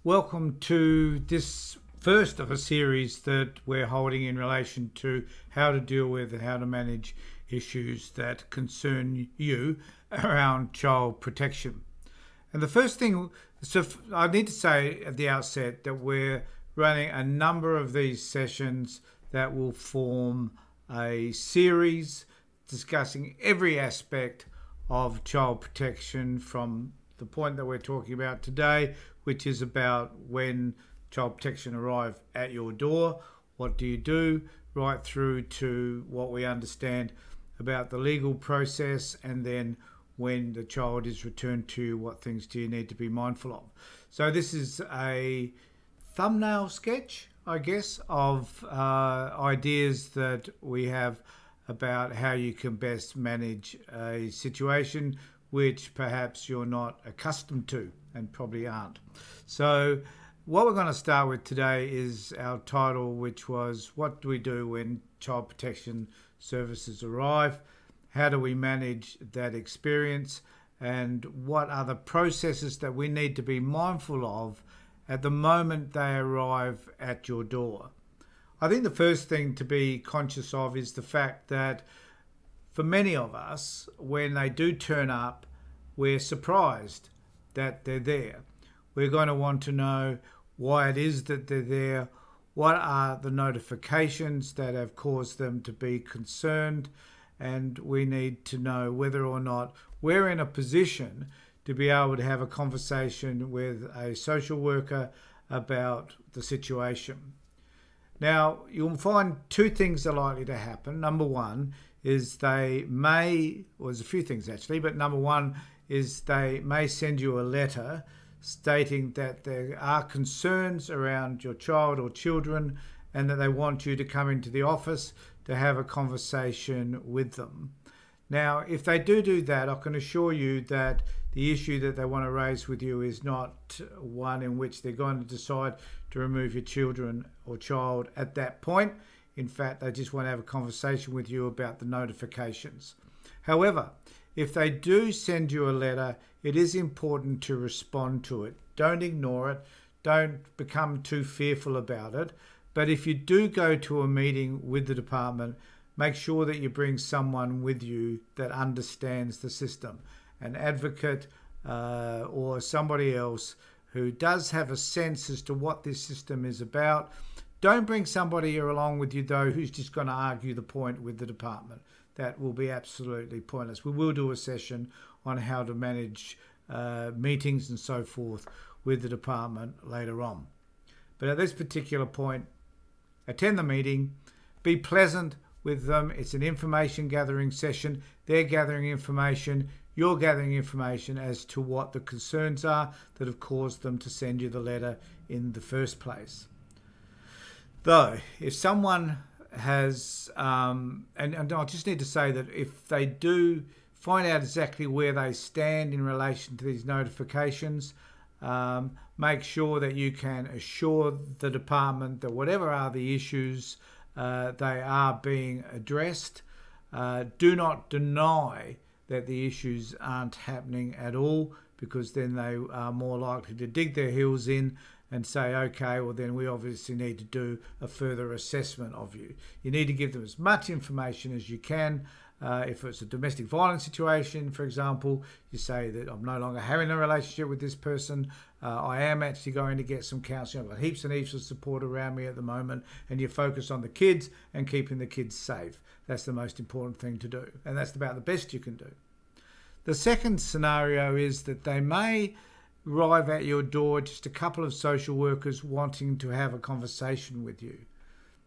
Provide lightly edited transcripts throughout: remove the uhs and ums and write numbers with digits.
Welcome to this first of a series that we're holding in relation to how to deal with and how to manage issues that concern you around child protection. And the first thing, so I need to say at the outset that we're running a number of these sessions that will form a series discussing every aspect of child protection from the point that we're talking about today, which is about when child protection arrive at your door, what do you do, right through to what we understand about the legal process, and then when the child is returned to you, what things do you need to be mindful of. So this is a thumbnail sketch, I guess, of ideas that we have about how you can best manage a situation which perhaps you're not accustomed to and probably aren't. So what we're going to start with today is our title, which was what do we do when child protection services arrive? How do we manage that experience? And what are the processes that we need to be mindful of at the moment they arrive at your door? I think the first thing to be conscious of is the fact that for many of us, when they do turn up, we're surprised that they're there. We're going to want to know why it is that they're there, what are the notifications that have caused them to be concerned, and we need to know whether or not we're in a position to be able to have a conversation with a social worker about the situation. Now, you'll find two things are likely to happen. Number one is there's a few things actually, but number one is they may send you a letter stating that there are concerns around your child or children and that they want you to come into the office to have a conversation with them. Now, if they do that, I can assure you that the issue that they want to raise with you is not one in which they're going to decide to remove your children or child at that point. In fact, they just want to have a conversation with you about the notifications. However, if they do send you a letter, it is important to respond to it. Don't ignore it. Don't become too fearful about it. But if you do go to a meeting with the department, make sure that you bring someone with you that understands the system, an advocate or somebody else who does have a sense as to what this system is about. Don't bring somebody along with you, though, who's just going to argue the point with the department. That will be absolutely pointless. We will do a session on how to manage meetings and so forth with the department later on. But at this particular point, attend the meeting, be pleasant with them. It's an information gathering session. They're gathering information. You're gathering information as to what the concerns are that have caused them to send you the letter in the first place. Though, if someone has, and I just need to say that if they do find out exactly where they stand in relation to these notifications, make sure that you can assure the department that whatever are the issues, they are being addressed. Do not deny that the issues aren't happening at all, because then they are more likely to dig their heels in and say, okay, well then we obviously need to do a further assessment of you. You need to give them as much information as you can. If it's a domestic violence situation, for example, you say that I'm no longer having a relationship with this person. I am actually going to get some counselling. I've got heaps and heaps of support around me at the moment, and you focus on the kids and keeping the kids safe. That's the most important thing to do, and that's about the best you can do. The second scenario is that they may arrive at your door just a couple of social workers wanting to have a conversation with you.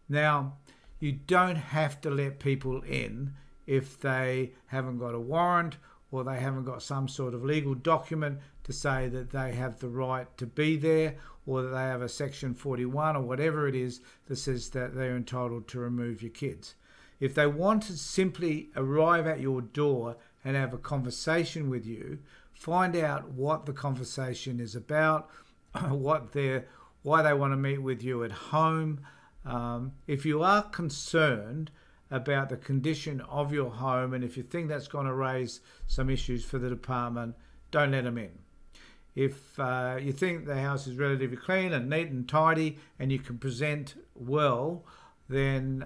Now, you don't have to let people in if they haven't got a warrant or they haven't got some sort of legal document to say that they have the right to be there, or that they have a section 41 or whatever it is that says that they're entitled to remove your kids. If they want to simply arrive at your door and have a conversation with you, find out what the conversation is about, why they want to meet with you at home. If you are concerned about the condition of your home, and if you think that's going to raise some issues for the department, don't let them in. If you think the house is relatively clean and neat and tidy and you can present well, then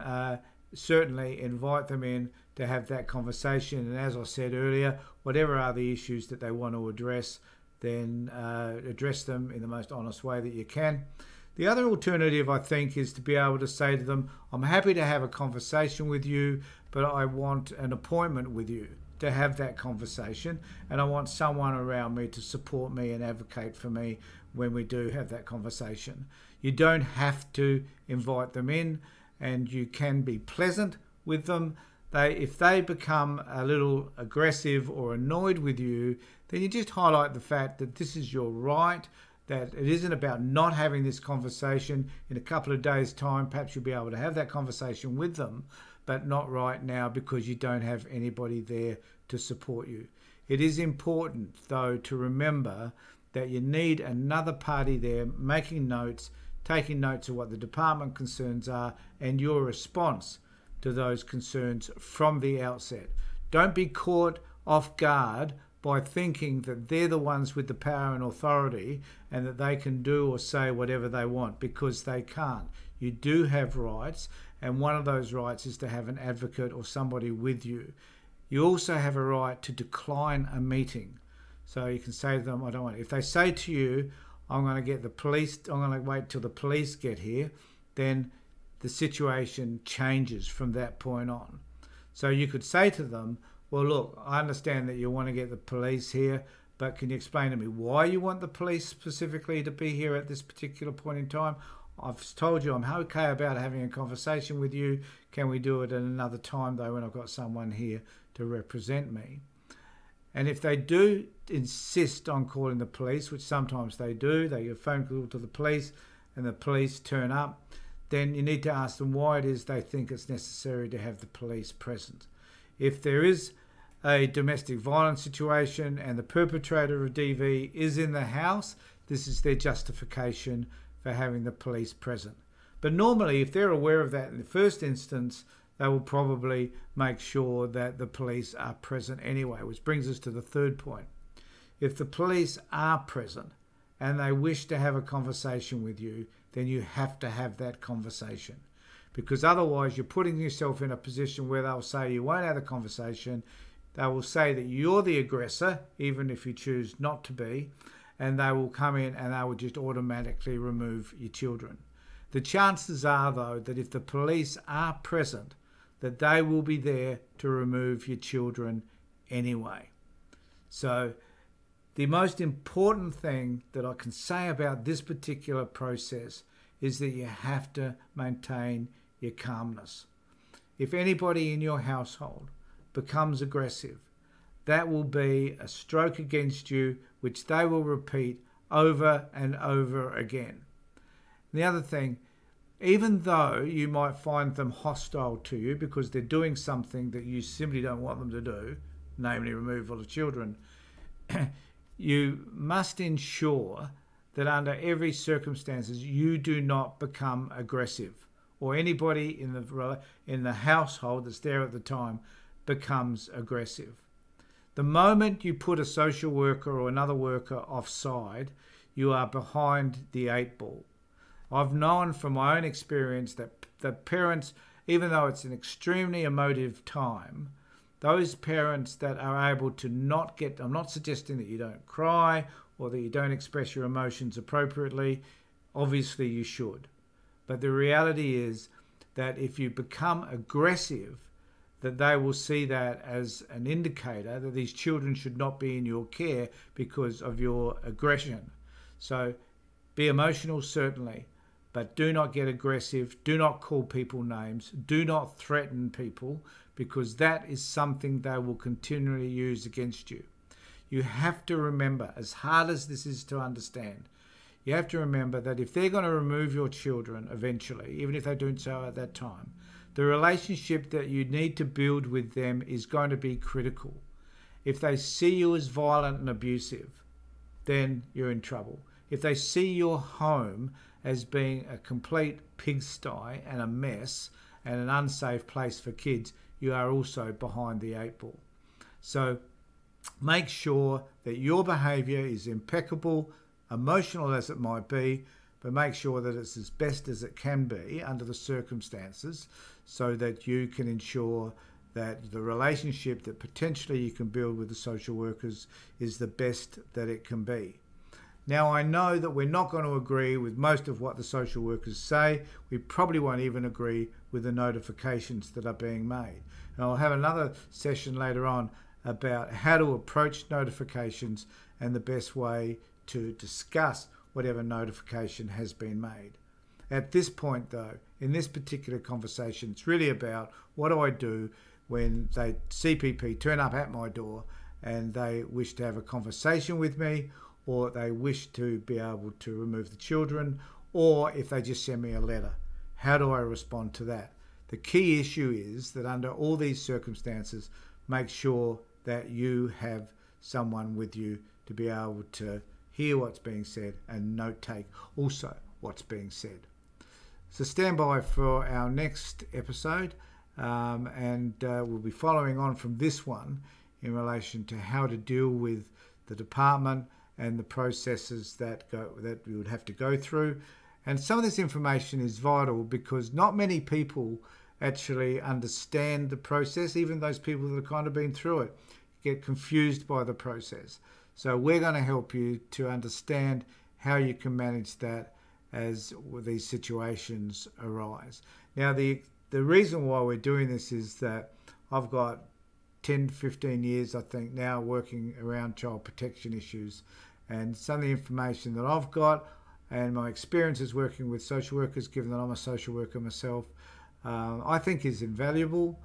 certainly invite them in to have that conversation. And as I said earlier, whatever are the issues that they want to address, then address them in the most honest way that you can. The other alternative, I think, is to be able to say to them, I'm happy to have a conversation with you, but I want an appointment with you to have that conversation, and I want someone around me to support me and advocate for me when we do have that conversation. You don't have to invite them in, and you can be pleasant with them. If they become a little aggressive or annoyed with you, then you just highlight the fact that this is your right, that it isn't about not having this conversation. In a couple of days' time, perhaps you'll be able to have that conversation with them, but not right now because you don't have anybody there to support you. It is important, though, to remember that you need another party there making notes, taking notes of what the department concerns are and your response to those concerns from the outset. Don't be caught off guard by thinking that they're the ones with the power and authority and that they can do or say whatever they want, because they can't. You do have rights, and one of those rights is to have an advocate or somebody with you. You also have a right to decline a meeting. So you can say to them, I don't want it. If they say to you, I'm going to get the police, I'm going to wait till the police get here, then the situation changes from that point on. So you could say to them, well, look, I understand that you want to get the police here, but can you explain to me why you want the police specifically to be here at this particular point in time? I've told you I'm okay about having a conversation with you. Can we do it at another time, though, when I've got someone here to represent me? And if they do insist on calling the police, which sometimes they do, they get a phone call to the police and the police turn up, then you need to ask them why it is they think it's necessary to have the police present. If there is a domestic violence situation and the perpetrator of DV is in the house, this is their justification for having the police present. But normally, if they're aware of that in the first instance, they will probably make sure that the police are present anyway, which brings us to the third point. If the police are present and they wish to have a conversation with you, then you have to have that conversation, because otherwise you're putting yourself in a position where they'll say you won't have the conversation. They will say that you're the aggressor, even if you choose not to be, and they will come in and they will just automatically remove your children. The chances are, though, that if the police are present, that they will be there to remove your children anyway. So the most important thing that I can say about this particular process is that you have to maintain your calmness. If anybody in your household becomes aggressive, that will be a stroke against you, which they will repeat over and over again. The other thing, even though you might find them hostile to you because they're doing something that you simply don't want them to do, namely removal of children, you must ensure that under every circumstances you do not become aggressive, or anybody in the household that's there at the time becomes aggressive. The moment you put a social worker or another worker offside, you are behind the 8 ball. I've known from my own experience that the parents, even though it's an extremely emotive time, those parents that are able to not get, I'm not suggesting that you don't cry or that you don't express your emotions appropriately. Obviously you should. But the reality is that if you become aggressive, that they will see that as an indicator that these children should not be in your care because of your aggression. So be emotional, certainly, but do not get aggressive. Do not call people names. Do not threaten people, because that is something they will continually use against you. You have to remember, as hard as this is to understand, you have to remember that if they're going to remove your children eventually, even if they don't so at that time, the relationship that you need to build with them is going to be critical. If they see you as violent and abusive, then you're in trouble. If they see your home as being a complete pigsty and a mess and an unsafe place for kids, you are also behind the 8 ball. So make sure that your behaviour is impeccable, emotional as it might be, but make sure that it's as best as it can be under the circumstances, so that you can ensure that the relationship that potentially you can build with the social workers is the best that it can be. Now, I know that we're not going to agree with most of what the social workers say. We probably won't even agree with the notifications that are being made. And I'll have another session later on about how to approach notifications and the best way to discuss whatever notification has been made. At this point, though, in this particular conversation, it's really about what do I do when they CPP turn up at my door and they wish to have a conversation with me, or they wish to be able to remove the children, or if they just send me a letter. How do I respond to that? The key issue is that under all these circumstances, make sure that you have someone with you to be able to hear what's being said and note take also what's being said. So stand by for our next episode, and we'll be following on from this one in relation to how to deal with the department and the processes that we would have to go through. And some of this information is vital because not many people actually understand the process. Even those people that have kind of been through it get confused by the process. So we're going to help you to understand how you can manage that as these situations arise. Now, the reason why we're doing this is that I've got 10, 15 years, I think, now working around child protection issues, and some of the information that I've got and my experiences working with social workers, given that I'm a social worker myself, I think is invaluable.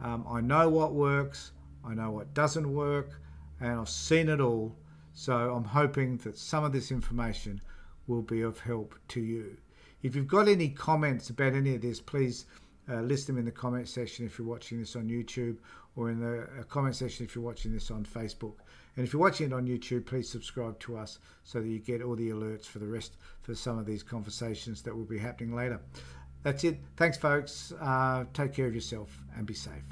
I know what works, I know what doesn't work, and I've seen it all. So I'm hoping that some of this information will be of help to you. If you've got any comments about any of this, please list them in the comment section if you're watching this on YouTube, or in the comment section if you're watching this on Facebook. And if you're watching it on YouTube, please subscribe to us so that you get all the alerts for some of these conversations that will be happening later. That's it. Thanks, folks. Take care of yourself and be safe.